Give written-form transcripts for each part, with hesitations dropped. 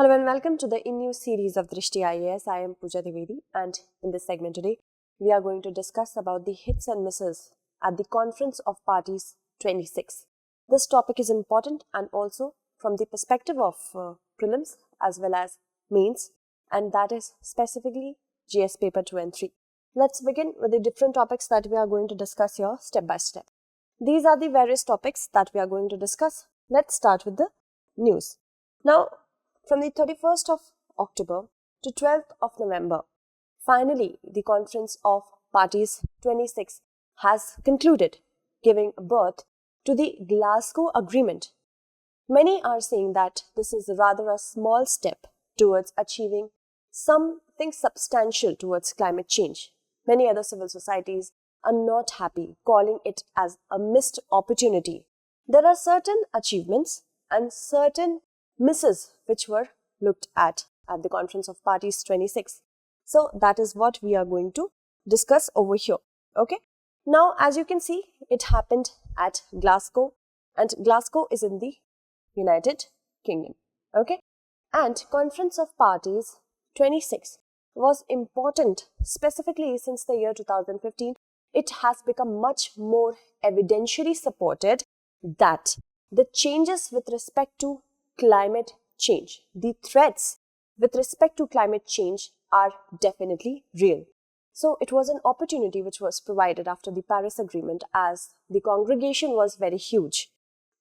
Hello and welcome to the in-news series of Drishti IAS. I am Pooja Dwivedi, and in this segment today, we are going to discuss about the hits and misses at the Conference of Parties 26. This topic is important and also from the perspective of prelims as well as mains, and that is specifically GS paper 2 and 3. Let's begin with the different topics that we are going to discuss here step by step. These are the various topics that we are going to discuss. Let's start with the news. Now, from the 31st of October to 12th of November, finally, the Conference of Parties 26 has concluded, giving birth to the Glasgow Agreement. Many are saying that this is rather a small step towards achieving something substantial towards climate change. Many other civil societies are not happy, calling it as a missed opportunity. There are certain achievements and certain misses which were looked at the Conference of Parties 26. So that is what we are going to discuss over here. Okay. Now, as you can see, it happened at Glasgow, and Glasgow is in the United Kingdom. Okay. And Conference of Parties 26 was important specifically since the year 2015. It has become much more evidentially supported that the changes with respect to climate change, the threats with respect to climate change are definitely real. So it was an opportunity which was provided after the Paris Agreement, as the congregation was very huge.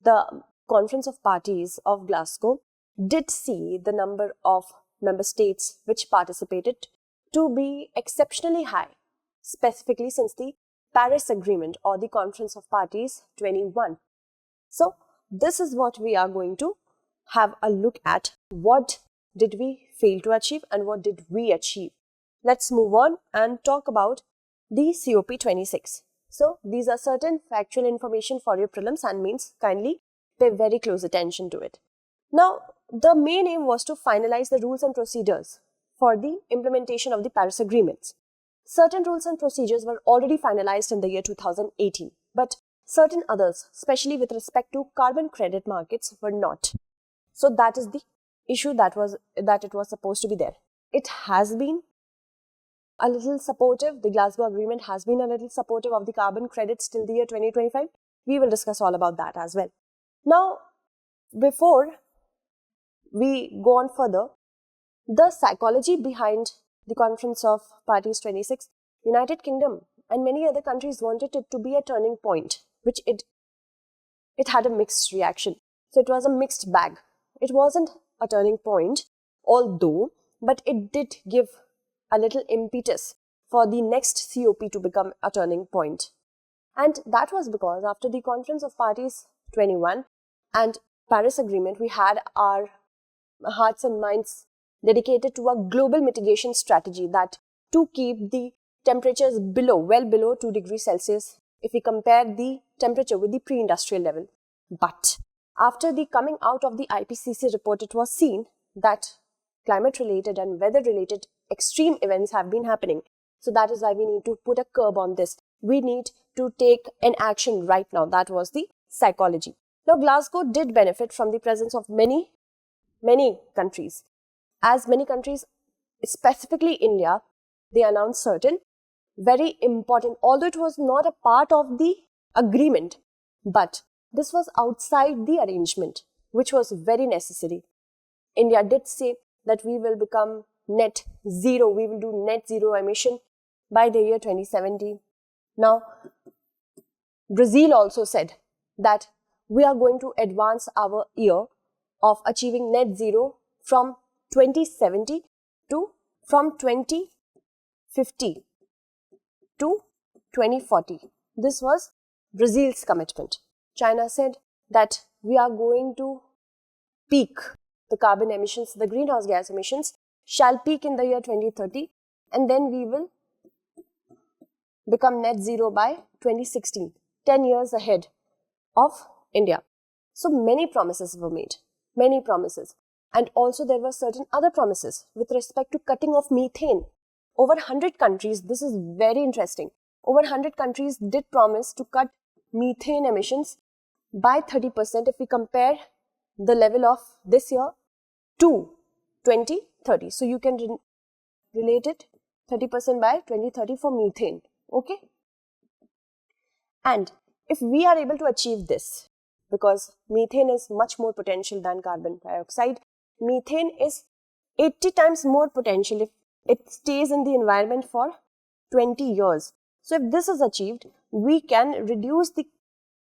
The Conference of Parties of Glasgow did see the number of member states which participated to be exceptionally high, specifically since the Paris Agreement or the Conference of Parties 21. So this is what we are going to have a look at. What did we fail to achieve and what did we achieve? Let's move on and talk about the COP26. So these are certain factual information for your prelims and mains. Kindly pay very close attention to it. Now, the main aim was to finalize the rules and procedures for the implementation of the Paris Agreements. Certain rules and procedures were already finalized in the year 2018, but certain others, especially with respect to carbon credit markets, were not. So that is the issue that it was supposed to be there. It has been a little supportive. The Glasgow Agreement has been a little supportive of the carbon credits till the year 2025. We will discuss all about that as well. Now, before we go on further, the psychology behind the Conference of Parties 26, United Kingdom and many other countries wanted it to be a turning point, which it had a mixed reaction. So it was a mixed bag. It wasn't a turning point, although, but it did give a little impetus for the next COP to become a turning point. And that was because after the Conference of Parties 21 and Paris Agreement, we had our hearts and minds dedicated to a global mitigation strategy that to keep the temperatures well below 2 degrees Celsius if we compare the temperature with the pre-industrial level. But after the coming out of the IPCC report, it was seen that climate-related and weather-related extreme events have been happening. So that is why we need to put a curb on this. We need to take an action right now. That was the psychology. Now, Glasgow did benefit from the presence of many countries. As many countries, specifically India, they announced certain very important, although it was not a part of the agreement, but this was outside the arrangement, which was very necessary. India did say that we will become net zero. We will do net zero emission by the year 2070. Now, Brazil also said that we are going to advance our year of achieving net zero from 2070 to from 2050 to 2040. This was Brazil's commitment. China said that we are going to peak the carbon emissions, the greenhouse gas emissions shall peak in the year 2030, and then we will become net zero by 2016, 10 years ahead of India. So many promises were made, many promises. And also there were certain other promises with respect to cutting off methane. Over 100 countries, this is very interesting, over 100 countries did promise to cut methane emissions by 30% if we compare the level of this year to 2030. So you can relate it 30% by 2030 for methane. Okay. And if we are able to achieve this, because methane is much more potential than carbon dioxide, methane is 80 times more potential if it stays in the environment for 20 years. So if this is achieved, we can reduce the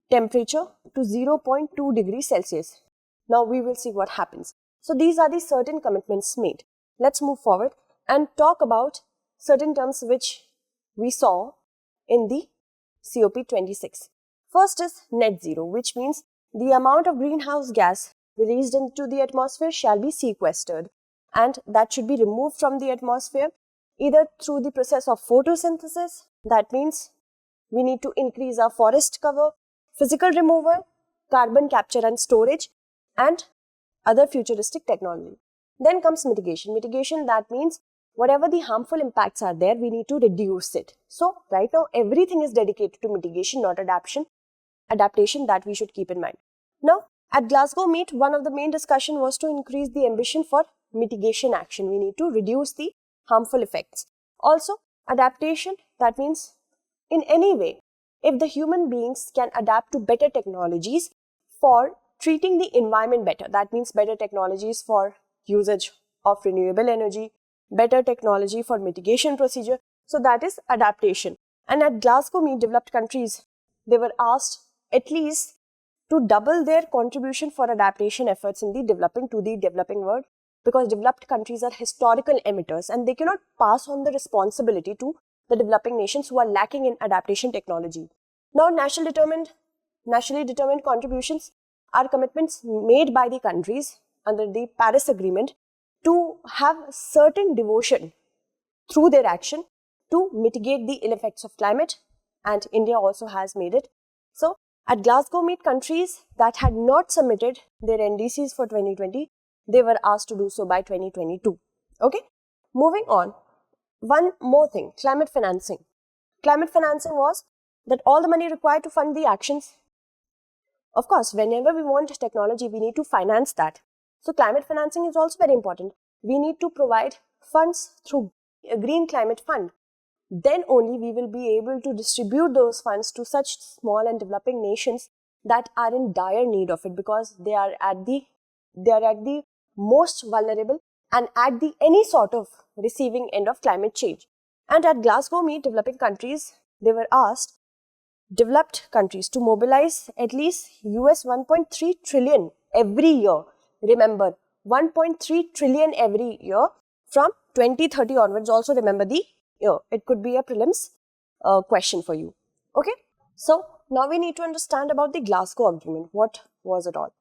temperature to 0.2 degrees Celsius. Now we will see what happens. So these are the certain commitments made. Let's move forward and talk about certain terms which we saw in the COP26. First is net zero, which means the amount of greenhouse gas released into the atmosphere shall be sequestered, and that should be removed from the atmosphere either through the process of photosynthesis, that means we need to increase our forest cover, physical removal, carbon capture and storage, and other futuristic technology. Then comes mitigation. Mitigation, that means whatever the harmful impacts are there, we need to reduce it. So right now everything is dedicated to mitigation, not adaptation, that we should keep in mind. Now at Glasgow meet, one of the main discussion was to increase the ambition for mitigation action. We need to reduce the harmful effects. Also adaptation, that means in any way, if the human beings can adapt to better technologies for treating the environment better, that means better technologies for usage of renewable energy, better technology for mitigation procedure, so that is adaptation. And at Glasgow meet, developed countries, they were asked at least to double their contribution for adaptation efforts in the developing world, because developed countries are historical emitters and they cannot pass on the responsibility to the developing nations who are lacking in adaptation technology. Now nationally determined contributions are commitments made by the countries under the Paris Agreement to have certain devotion through their action to mitigate the ill effects of climate, and India also has made it. So at Glasgow meet, countries that had not submitted their NDCs for 2020, they were asked to do so by 2022. Okay, moving on. One more thing, climate financing. Climate financing was that all the money required to fund the actions. Of course, whenever we want technology, we need to finance that. So climate financing is also very important. We need to provide funds through a green climate fund. Then only we will be able to distribute those funds to such small and developing nations that are in dire need of it, because they are at the most vulnerable and at the any sort of receiving end of climate change. And at Glasgow meet, developing countries, they were asked, developed countries, to mobilize at least US 1.3 trillion every year. Remember, 1.3 trillion every year from 2030 onwards. Also remember the year. It could be a prelims question for you. Okay. So now we need to understand about the Glasgow Agreement. What was it all?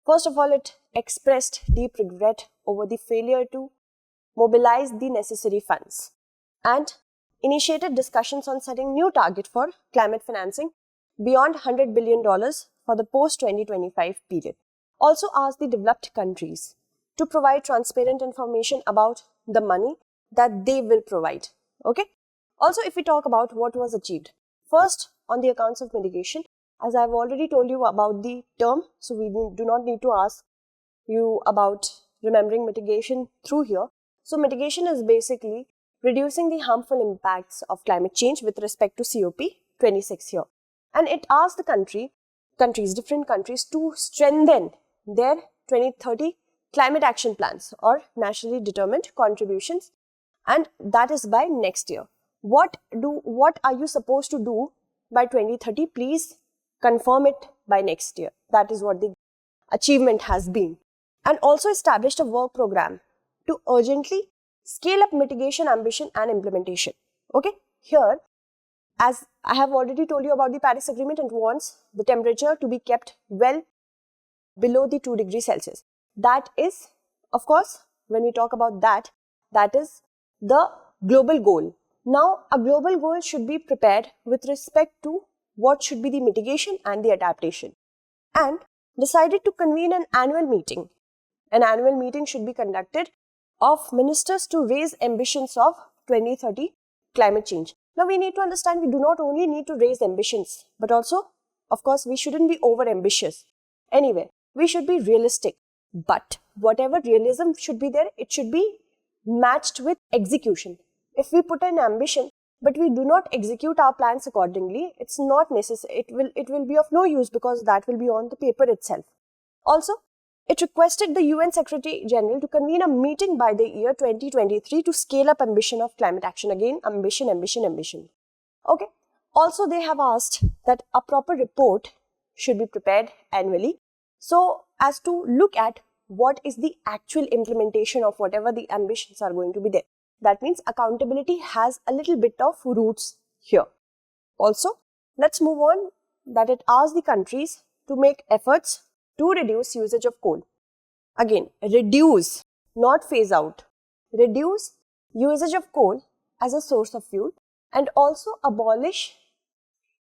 First of all, it expressed deep regret over the failure to mobilize the necessary funds and initiated discussions on setting new target for climate financing beyond $100 billion for the post-2025 period. Also asked the developed countries to provide transparent information about the money that they will provide. Okay. Also, if we talk about what was achieved, first on the accounts of mitigation, as I have already told you about the term, so we do not need to ask you about remembering mitigation through here. So mitigation is basically reducing the harmful impacts of climate change with respect to COP26 here. And it asks the different countries to strengthen their 2030 climate action plans or nationally determined contributions, and that is by next year. What are you supposed to do by 2030? Please confirm it by next year. That is what the achievement has been. And also established a work program to urgently scale up mitigation ambition and implementation. Okay, here, as I have already told you about the Paris Agreement, it wants the temperature to be kept well below the 2 degrees Celsius. That is, of course, when we talk about that is the global goal. Now, a global goal should be prepared with respect to what should be the mitigation and the adaptation, and decided to convene an annual meeting. An annual meeting should be conducted of ministers to raise ambitions of 2030 climate change. Now, we need to understand we do not only need to raise ambitions, but also, of course, we shouldn't be over ambitious. Anyway, we should be realistic. But whatever realism should be there, it should be matched with execution. If we put an ambition, but we do not execute our plans accordingly, it's not necessary. It will be of no use, because that will be on the paper itself. Also, it requested the UN Secretary General to convene a meeting by the year 2023 to scale up ambition of climate action. Again, ambition. Okay. Also, they have asked that a proper report should be prepared annually, so as to look at what is the actual implementation of whatever the ambitions are going to be there. That means accountability has a little bit of roots here. Also, let's move on, that it asks the countries to make efforts to reduce usage of coal. Again, reduce, not phase out. Reduce usage of coal as a source of fuel, and also abolish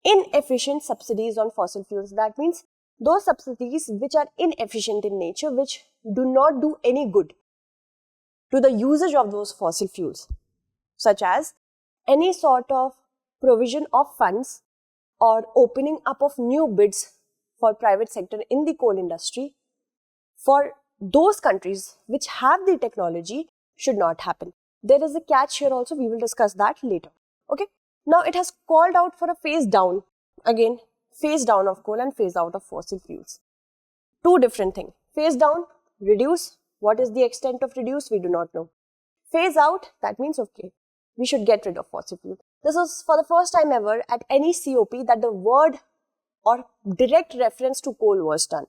inefficient subsidies on fossil fuels. That means those subsidies which are inefficient in nature, which do not do any good to the usage of those fossil fuels, such as any sort of provision of funds or opening up of new bids for private sector in the coal industry for those countries which have the technology should not happen. There is a catch here also, we will discuss that later. Okay. Now it has called out for a phase down. Again, phase down of coal and phase out of fossil fuels. Two different things. Phase down, reduce. What is the extent of reduce? We do not know. Phase out, that means okay, we should get rid of fossil fuel. This was for the first time ever at any COP that the word or direct reference to coal was done.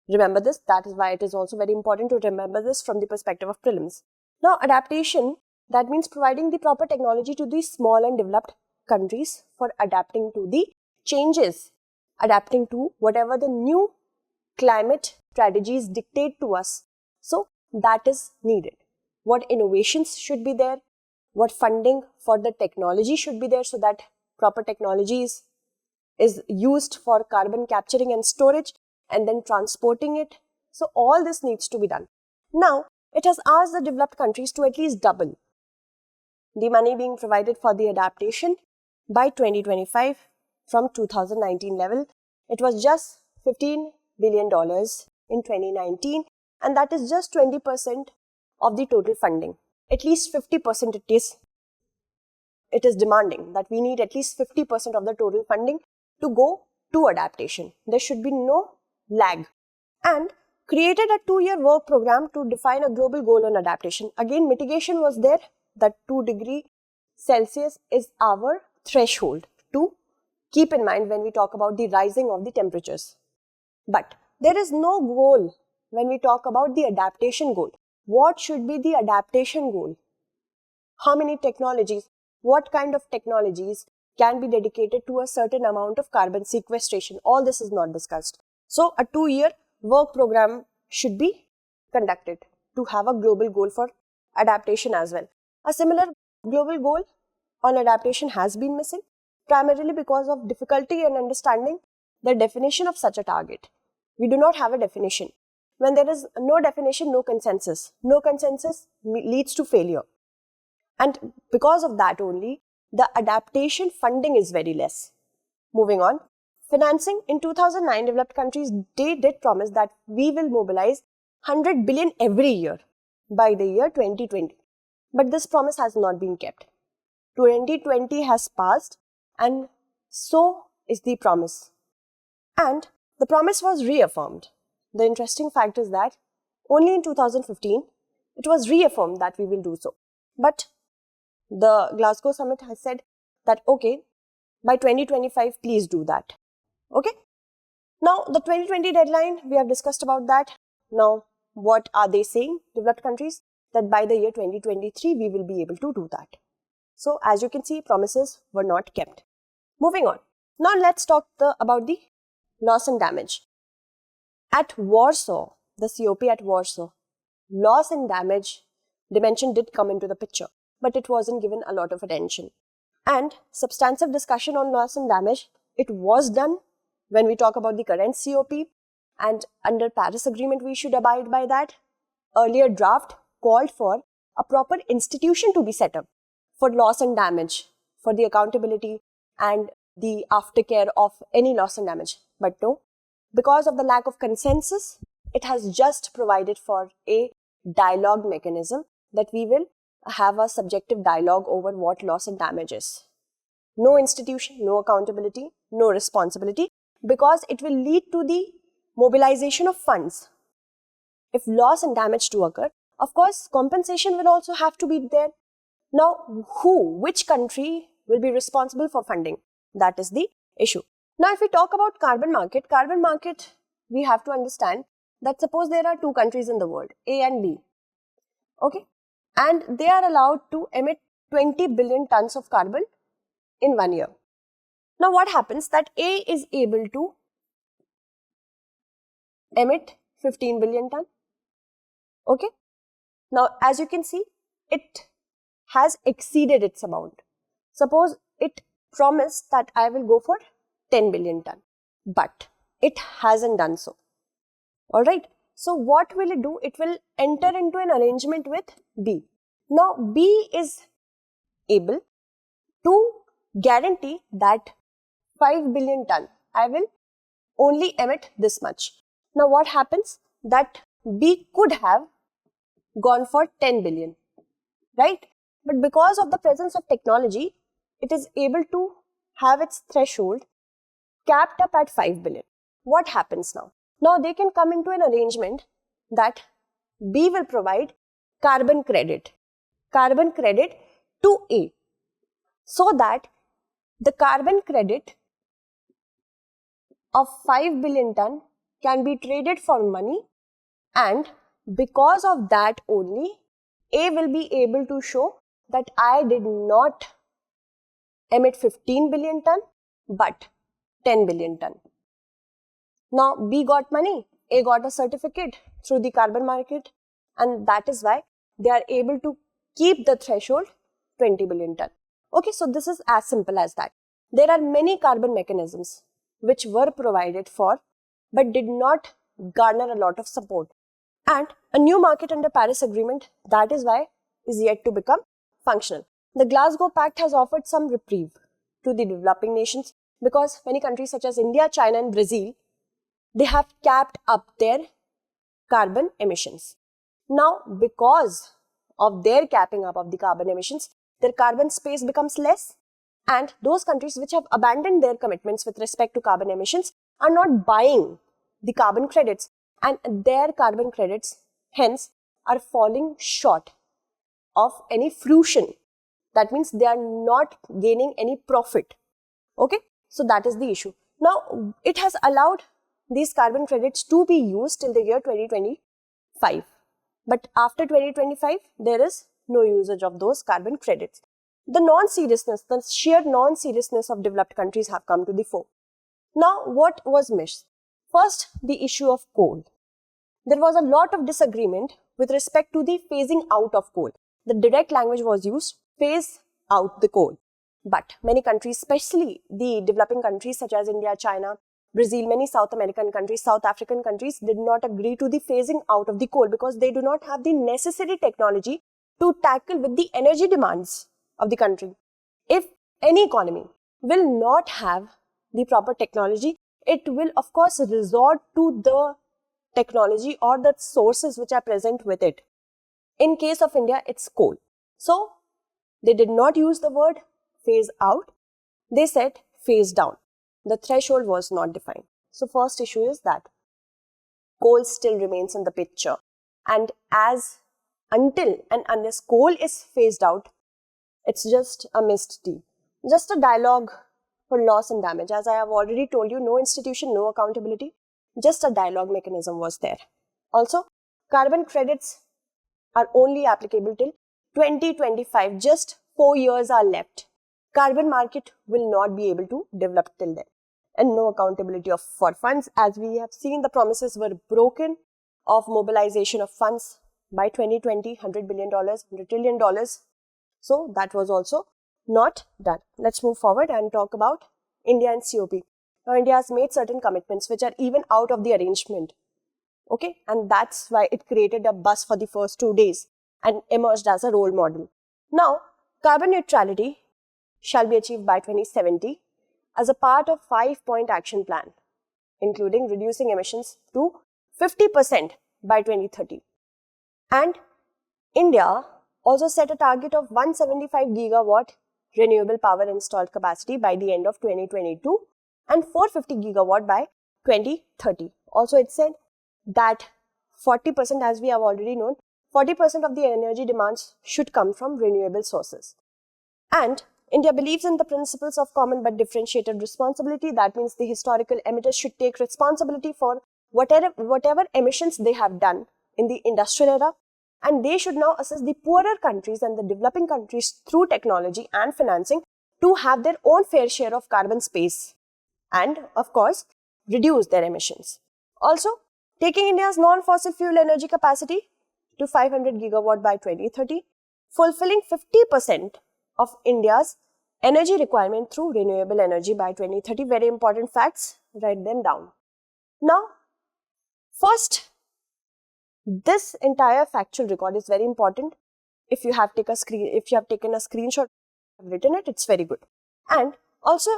Remember this, that is why it is also very important to remember this from the perspective of prelims. Now, adaptation, that means providing the proper technology to the small and developed countries for adapting to the changes, adapting to whatever the new climate strategies dictate to us. So, that is needed. What innovations should be there, what funding for the technology should be there, so that proper technology is used for carbon capturing and storage and then transporting it. So, all this needs to be done. Now, it has asked the developed countries to at least double the money being provided for the adaptation by 2025 from 2019 level. It was just $15 billion in 2019, and that is just 20% of the total funding. At least 50% it is demanding that we need at least 50% of the total funding to go to adaptation. There should be no lag. And created a 2-year work program to define a global goal on adaptation. Again, mitigation was there, that 2 degrees Celsius is our threshold to keep in mind when we talk about the rising of the temperatures. But there is no goal when we talk about the adaptation goal. What should be the adaptation goal? How many technologies, what kind of technologies can be dedicated to a certain amount of carbon sequestration? All this is not discussed. So, a 2-year work program should be conducted to have a global goal for adaptation as well. A similar global goal on adaptation has been missing, primarily because of difficulty in understanding the definition of such a target. We do not have a definition. When there is no definition, no consensus. No consensus leads to failure. And because of that only, the adaptation funding is very less. Moving on. Financing. In 2009, developed countries, they did promise that we will mobilize 100 billion every year by the year 2020. But this promise has not been kept. 2020 has passed, and so is the promise. And the promise was reaffirmed. The interesting fact is that only in 2015, it was reaffirmed that we will do so. But the Glasgow summit has said that, okay, by 2025, please do that. Okay. Now, the 2020 deadline, we have discussed about that. Now, what are they saying, developed countries? That by the year 2023, we will be able to do that. So, as you can see, promises were not kept. Moving on. Now, let's talk about the loss and damage. At Warsaw, the COP at Warsaw, loss and damage dimension did come into the picture, but it wasn't given a lot of attention. And substantive discussion on loss and damage, it was done when we talk about the current COP, and under Paris Agreement, we should abide by that. Earlier draft called for a proper institution to be set up for loss and damage, for the accountability and the aftercare of any loss and damage. But no, because of the lack of consensus, it has just provided for a dialogue mechanism that we will have a subjective dialogue over what loss and damage is. No institution, no accountability, no responsibility, because it will lead to the mobilization of funds. If loss and damage do occur, of course, compensation will also have to be there. Now, which country will be responsible for funding? That is the issue. Now, if we talk about carbon market, we have to understand that suppose there are two countries in the world, A and B, okay, and they are allowed to emit 20 billion tons of carbon in 1 year. Now, what happens that A is able to emit 15 billion ton, okay. Now, as you can see, it has exceeded its amount. Suppose it promised that I will go for 10 billion ton, but it hasn't done so. Alright, so what will it do? It will enter into an arrangement with B. Now, B is able to guarantee that 5 billion ton, I will only emit this much. Now, what happens? That B could have gone for 10 billion, right? But because of the presence of technology, it is able to have its threshold capped up at 5 billion. What happens now? Now they can come into an arrangement that B will provide carbon credit to A, so that the carbon credit of 5 billion ton can be traded for money, and because of that only, A will be able to show that I did not emit 15 billion ton but 10 billion ton. Now B got money, A got a certificate through the carbon market, and that is why they are able to keep the threshold 20 billion ton. Okay, so this is as simple as that. There are many carbon mechanisms which were provided for but did not garner a lot of support. And a new market under Paris Agreement, that is why, is yet to become functional. The Glasgow Pact has offered some reprieve to the developing nations because many countries such as India, China and Brazil, they have capped up their carbon emissions. Now, because of their capping up of the carbon emissions, their carbon space becomes less, and those countries which have abandoned their commitments with respect to carbon emissions are not buying the carbon credits, and their carbon credits hence are falling short of any fruition. That means they are not gaining any profit. Okay, so that is the issue. Now, it has allowed these carbon credits to be used till the year 2025. But after 2025, there is no usage of those carbon credits. The non-seriousness, the sheer non-seriousness of developed countries have come to the fore. Now, what was missed? First, the issue of coal. There was a lot of disagreement with respect to the phasing out of coal. The direct language was used, phase out the coal. But many countries, especially the developing countries such as India, China, Brazil, many South American countries, South African countries did not agree to the phasing out of the coal because they do not have the necessary technology to tackle with the energy demands of the country. If any economy will not have the proper technology, it will of course resort to the technology or the sources which are present with it. In case of India, it's coal. So, they did not use the word phase out, they said phase down. The threshold was not defined. So, first issue is that coal still remains in the picture, and until and unless coal is phased out, it's just a missed deal. Just a dialogue for loss and damage. As I have already told you, no institution, no accountability, just a dialogue mechanism was there. Also, carbon credits are only applicable till 2025, just 4 years are left. Carbon market will not be able to develop till then. And no accountability for funds. As we have seen, the promises were broken of mobilization of funds by 2020, $100 billion, $100 trillion. So that was also not done. Let's move forward and talk about India and COP. Now, India has made certain commitments which are even out of the arrangement. Okay, and that's why it created a buzz for the first 2 days and emerged as a role model. Now, carbon neutrality shall be achieved by 2070 as a part of 5-point action plan, including reducing emissions to 50% by 2030. And India also set a target of 175 gigawatt renewable power installed capacity by the end of 2022 and 450 gigawatt by 2030. Also, it said that 40%, as we have already known, 40% of the energy demands should come from renewable sources. And India believes in the principles of common but differentiated responsibility. That means the historical emitters should take responsibility for whatever emissions they have done in the industrial era, and they should now assist the poorer countries and the developing countries through technology and financing to have their own fair share of carbon space and, of course, reduce their emissions. Also, taking India's non-fossil fuel energy capacity to 500 gigawatt by 2030, fulfilling 50% of India's energy requirement through renewable energy by 2030. Very important facts, write them down. Now, first, this entire factual record is very important. If you have taken a screenshot, written it, it's very good. And also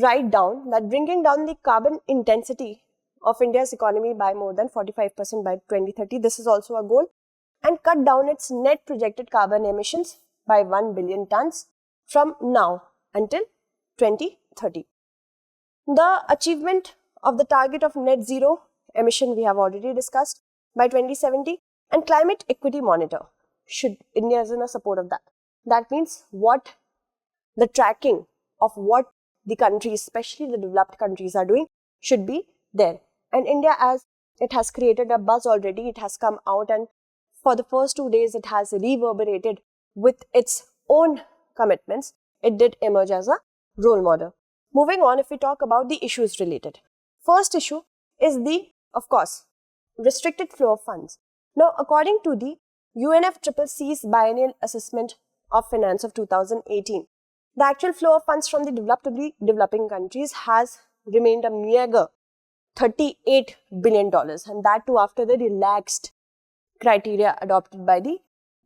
write down that bringing down the carbon intensity of India's economy by more than 45% by 2030, this is also a goal, and cut down its net projected carbon emissions by 1 billion tons from now until 2030. The achievement of the target of net zero emission we have already discussed by 2070, and climate equity monitor India is in a support of that. That means what the tracking of what the countries, especially the developed countries, are doing should be there. And India, as it has created a buzz already, it has come out, and for the first 2 days it has reverberated with its own commitments. It did emerge as a role model. Moving on, if we talk about the issues related. First issue is the, of course, restricted flow of funds. Now, according to the UNFCCC's Biennial Assessment of Finance of 2018, the actual flow of funds from the developed to the developing countries has remained a meager $38 billion, and that too after the relaxed criteria adopted by the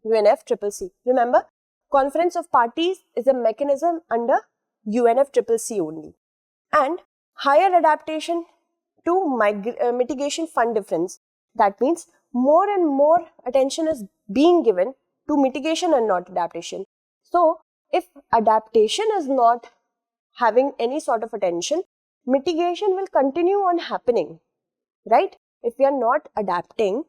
UNFCCC. Remember, Conference of Parties is a mechanism under UNFCCC only, and higher adaptation to mitigation fund difference. That means more and more attention is being given to mitigation and not adaptation. So, if adaptation is not having any sort of attention, mitigation will continue on happening, right? If we are not adapting,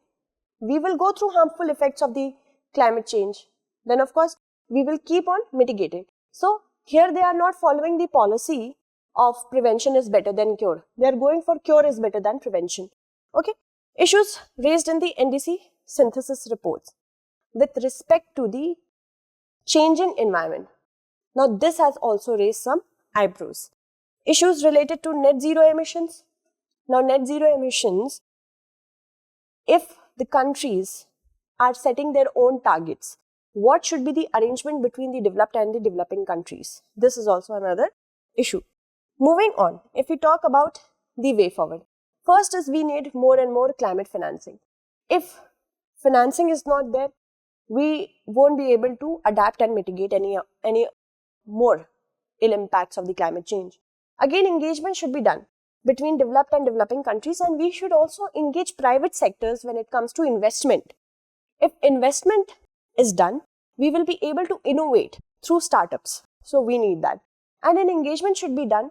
we will go through harmful effects of the climate change. Then, of course, we will keep on mitigating. So, here they are not following the policy of prevention is better than cure. They are going for cure is better than prevention. Okay. Issues raised in the NDC synthesis reports with respect to the changing environment. Now, this has also raised some eyebrows. Issues related to net zero emissions. Now, net zero emissions, if the countries are setting their own targets, what should be the arrangement between the developed and the developing countries? This is also another issue. Moving on, if we talk about the way forward, first is we need more and more climate financing. If financing is not there, we won't be able to adapt and mitigate any more ill impacts of the climate change. Again, engagement should be done between developed and developing countries, and we should also engage private sectors when it comes to investment. If investment is done, we will be able to innovate through startups. So we need that. And an engagement should be done,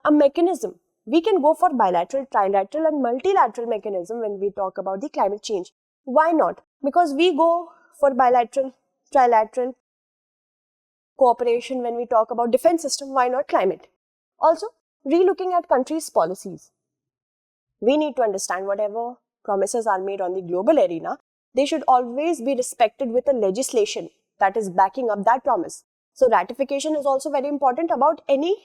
a mechanism. We can go for bilateral, trilateral and multilateral mechanism when we talk about the climate change. Why not? Because we go for bilateral, trilateral cooperation when we talk about defense system. Why not climate? Also, relooking at countries' policies. We need to understand whatever promises are made on the global arena, they should always be respected with a legislation that is backing up that promise. So, ratification is also very important about any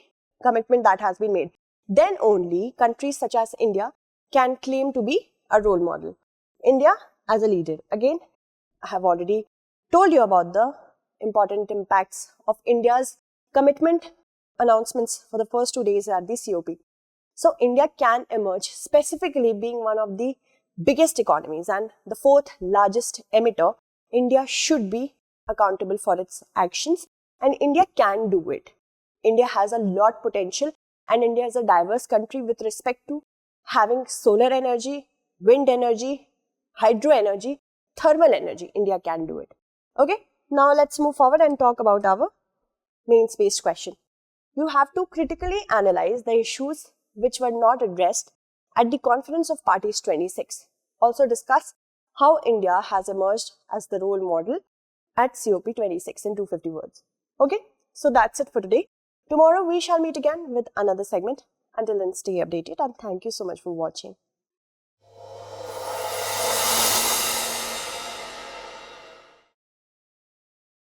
commitment that has been made. Then only countries such as India can claim to be a role model. India as a leader. Again, I have already told you about the important impacts of India's commitment announcements for the first 2 days at the COP. So, India can emerge, specifically being one of the biggest economies and the fourth largest emitter. India should be accountable for its actions, and India can do it. India has a lot potential, and India is a diverse country with respect to having solar energy, wind energy, hydro energy, thermal energy. India can do it. Okay, now let's move forward and talk about our mains-based question. You have to critically analyze the issues which were not addressed at the Conference of Parties 26. Also discuss how India has emerged as the role model at COP26 in 250 words. Okay, so that's it for today. Tomorrow we shall meet again with another segment. Until then, stay updated and thank you so much for watching.